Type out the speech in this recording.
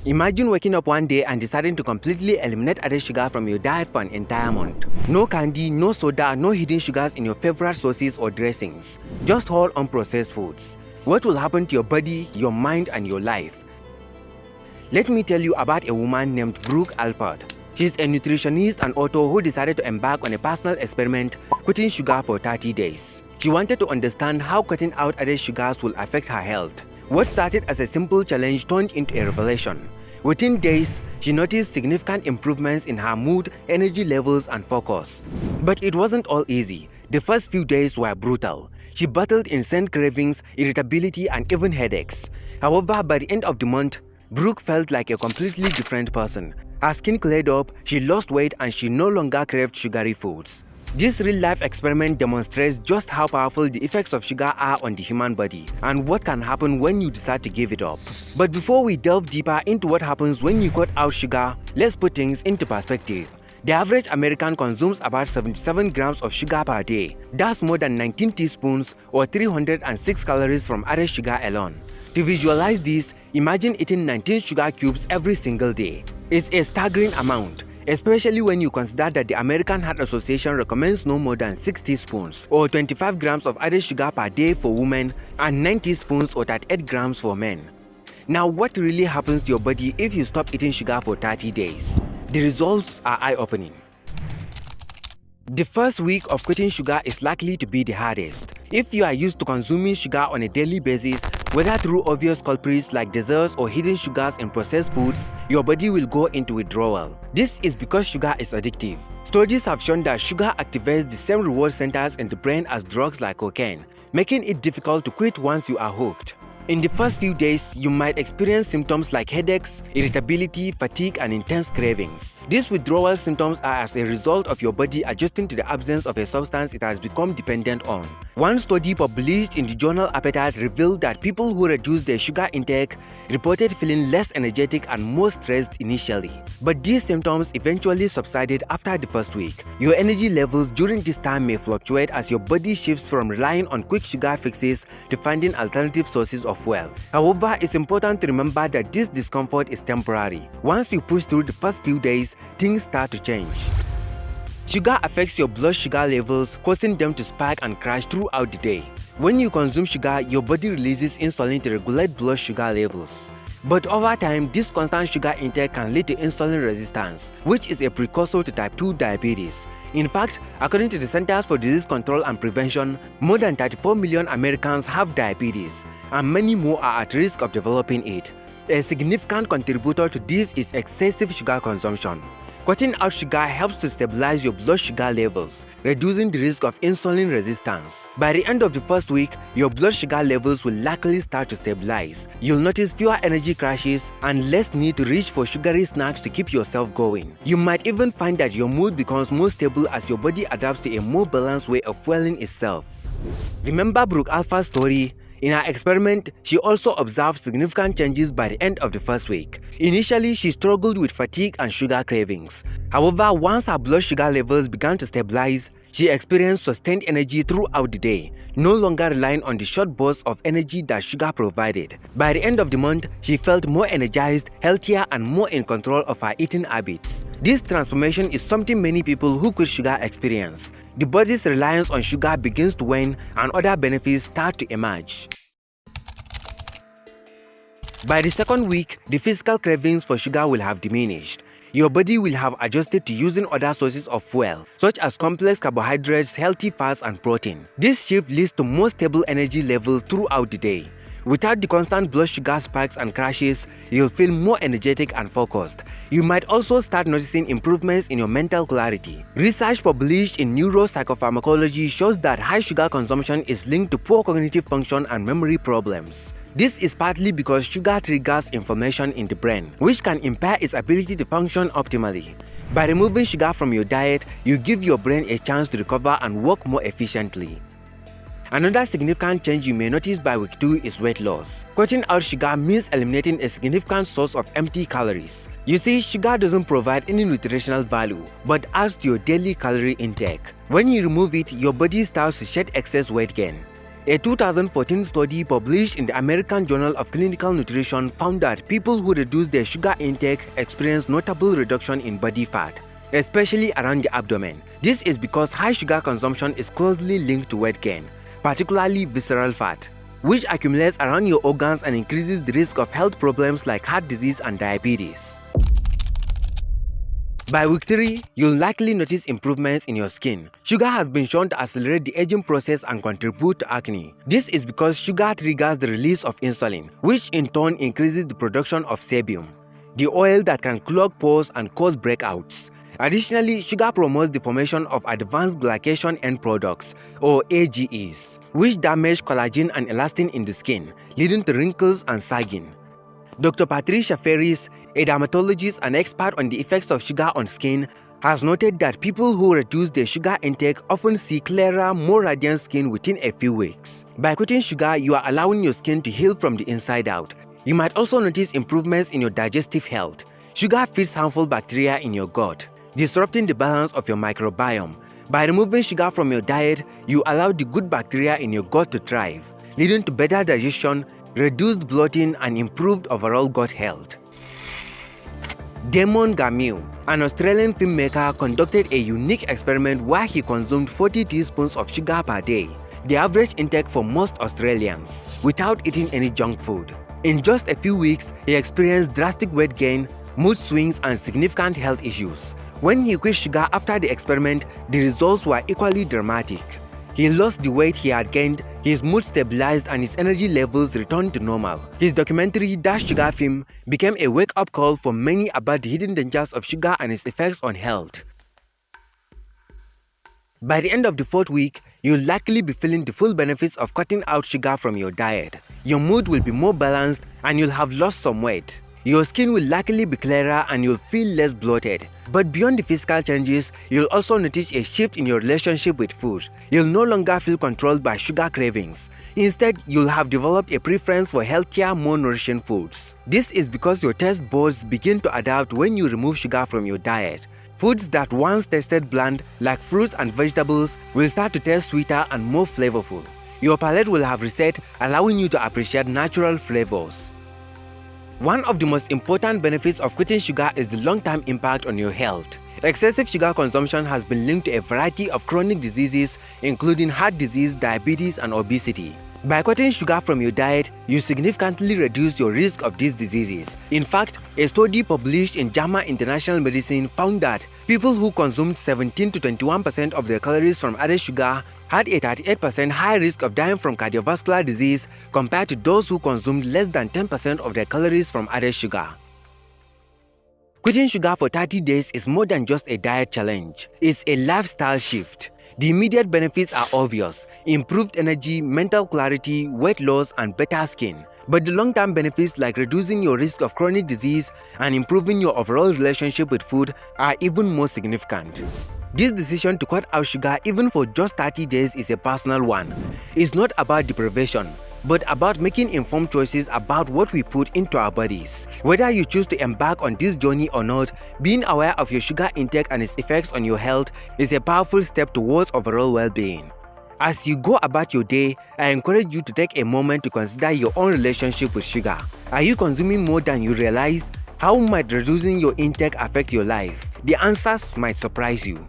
Imagine waking up one day and deciding to completely eliminate added sugar from your diet for an entire month. No candy, no soda, no hidden sugars in your favorite sauces or dressings. Just whole unprocessed foods. What will happen to your body, your mind, and your life? Let me tell you about a woman named Brooke Alpert. She's a nutritionist and author who decided to embark on a personal experiment, quitting sugar for 30 days. She wanted to understand how cutting out added sugars will affect her health. What started as a simple challenge turned into a revelation. Within days, she noticed significant improvements in her mood, energy levels, and focus. But it wasn't all easy. The first few days were brutal. She battled insane cravings, irritability, and even headaches. However, by the end of the month, Brooke felt like a completely different person. Her skin cleared up, she lost weight, and she no longer craved sugary foods. This real-life experiment demonstrates just how powerful the effects of sugar are on the human body and what can happen when you decide to give it up. But before we delve deeper into what happens when you cut out sugar, let's put things into perspective. The average American consumes about 77 grams of sugar per day. That's more than 19 teaspoons or 306 calories from added sugar alone. To visualize this, imagine eating 19 sugar cubes every single day. It's a staggering amount, especially when you consider that the American Heart Association recommends no more than 6 teaspoons or 25 grams of added sugar per day for women and 9 teaspoons or 38 grams for men. Now, what really happens to your body if you stop eating sugar for 30 days? The results are eye-opening. The first week of quitting sugar is likely to be the hardest. If you are used to consuming sugar on a daily basis, whether through obvious culprits like desserts or hidden sugars in processed foods, your body will go into withdrawal. This is because sugar is addictive. Studies have shown that sugar activates the same reward centers in the brain as drugs like cocaine, making it difficult to quit once you are hooked. In the first few days, you might experience symptoms like headaches, irritability, fatigue, and intense cravings. These withdrawal symptoms are as a result of your body adjusting to the absence of a substance it has become dependent on. One study published in the journal Appetite revealed that people who reduced their sugar intake reported feeling less energetic and more stressed initially. But these symptoms eventually subsided after the first week. Your energy levels during this time may fluctuate as your body shifts from relying on quick sugar fixes to finding alternative sources of fuel. However, it's important to remember that this discomfort is temporary. Once you push through the first few days, things start to change. Sugar affects your blood sugar levels, causing them to spike and crash throughout the day. When you consume sugar, your body releases insulin to regulate blood sugar levels. But over time, this constant sugar intake can lead to insulin resistance, which is a precursor to type 2 diabetes. In fact, according to the Centers for Disease Control and Prevention, more than 34 million Americans have diabetes, and many more are at risk of developing it. A significant contributor to this is excessive sugar consumption. Cutting out sugar helps to stabilize your blood sugar levels, reducing the risk of insulin resistance. By the end of the first week, your blood sugar levels will likely start to stabilize. You'll notice fewer energy crashes and less need to reach for sugary snacks to keep yourself going. You might even find that your mood becomes more stable as your body adapts to a more balanced way of fueling itself. Remember Brooke Alpha's story? In her experiment, she also observed significant changes by the end of the first week. Initially, she struggled with fatigue and sugar cravings. However, once her blood sugar levels began to stabilize, she experienced sustained energy throughout the day, no longer relying on the short bursts of energy that sugar provided. By the end of the month, she felt more energized, healthier, and more in control of her eating habits. This transformation is something many people who quit sugar experience. The body's reliance on sugar begins to wane and other benefits start to emerge. By the second week, the physical cravings for sugar will have diminished. Your body will have adjusted to using other sources of fuel, such as complex carbohydrates, healthy fats, and protein. This shift leads to more stable energy levels throughout the day. Without the constant blood sugar spikes and crashes, you'll feel more energetic and focused. You might also start noticing improvements in your mental clarity. Research published in Neuropsychopharmacology shows that high sugar consumption is linked to poor cognitive function and memory problems. This is partly because sugar triggers inflammation in the brain, which can impair its ability to function optimally. By removing sugar from your diet, you give your brain a chance to recover and work more efficiently. Another significant change you may notice by week 2 is weight loss. Cutting out sugar means eliminating a significant source of empty calories. You see, sugar doesn't provide any nutritional value, but adds to your daily calorie intake. When you remove it, your body starts to shed excess weight gain. A 2014 study published in the American Journal of Clinical Nutrition found that people who reduce their sugar intake experience notable reduction in body fat, especially around the abdomen. This is because high sugar consumption is closely linked to weight gain, particularly visceral fat, which accumulates around your organs and increases the risk of health problems like heart disease and diabetes. By week 3, you'll likely notice improvements in your skin. Sugar has been shown to accelerate the aging process and contribute to acne. This is because sugar triggers the release of insulin, which in turn increases the production of sebum, the oil that can clog pores and cause breakouts. Additionally, sugar promotes the formation of advanced glycation end products, or AGEs, which damage collagen and elastin in the skin, leading to wrinkles and sagging. Dr. Patricia Ferris, a dermatologist and expert on the effects of sugar on skin, has noted that people who reduce their sugar intake often see clearer, more radiant skin within a few weeks. By quitting sugar, you are allowing your skin to heal from the inside out. You might also notice improvements in your digestive health. Sugar feeds harmful bacteria in your gut, disrupting the balance of your microbiome. By removing sugar from your diet, you allow the good bacteria in your gut to thrive, leading to better digestion, reduced bloating, and improved overall gut health. Damon Gameau, an Australian filmmaker, conducted a unique experiment where he consumed 40 teaspoons of sugar per day, the average intake for most Australians, without eating any junk food. In just a few weeks, he experienced drastic weight gain, mood swings, and significant health issues. When he quit sugar after the experiment, the results were equally dramatic. He lost the weight he had gained, his mood stabilized, and his energy levels returned to normal. His documentary That Sugar Film became a wake-up call for many about the hidden dangers of sugar and its effects on health. By the end of the 4th week, you'll likely be feeling the full benefits of cutting out sugar from your diet. Your mood will be more balanced and you'll have lost some weight. Your skin will likely be clearer and you'll feel less bloated. But beyond the physical changes, you'll also notice a shift in your relationship with food. You'll no longer feel controlled by sugar cravings. Instead, you'll have developed a preference for healthier, more nourishing foods. This is because your taste buds begin to adapt when you remove sugar from your diet. Foods that once tasted bland, like fruits and vegetables, will start to taste sweeter and more flavorful. Your palate will have reset, allowing you to appreciate natural flavors. One of the most important benefits of quitting sugar is the long-term impact on your health. Excessive sugar consumption has been linked to a variety of chronic diseases, including heart disease, diabetes, and obesity. By cutting sugar from your diet, you significantly reduce your risk of these diseases. In fact, a study published in JAMA International Medicine found that people who consumed 17 to 21% of their calories from added sugar had a 38% higher risk of dying from cardiovascular disease compared to those who consumed less than 10% of their calories from added sugar. Quitting sugar for 30 days is more than just a diet challenge. It's a lifestyle shift. The immediate benefits are obvious: improved energy, mental clarity, weight loss, and better skin. But the long-term benefits like reducing your risk of chronic disease and improving your overall relationship with food are even more significant. This decision to cut out sugar even for just 30 days is a personal one. It's not about deprivation, but about making informed choices about what we put into our bodies. Whether you choose to embark on this journey or not, being aware of your sugar intake and its effects on your health is a powerful step towards overall well-being. As you go about your day, I encourage you to take a moment to consider your own relationship with sugar. Are you consuming more than you realize? How might reducing your intake affect your life? The answers might surprise you.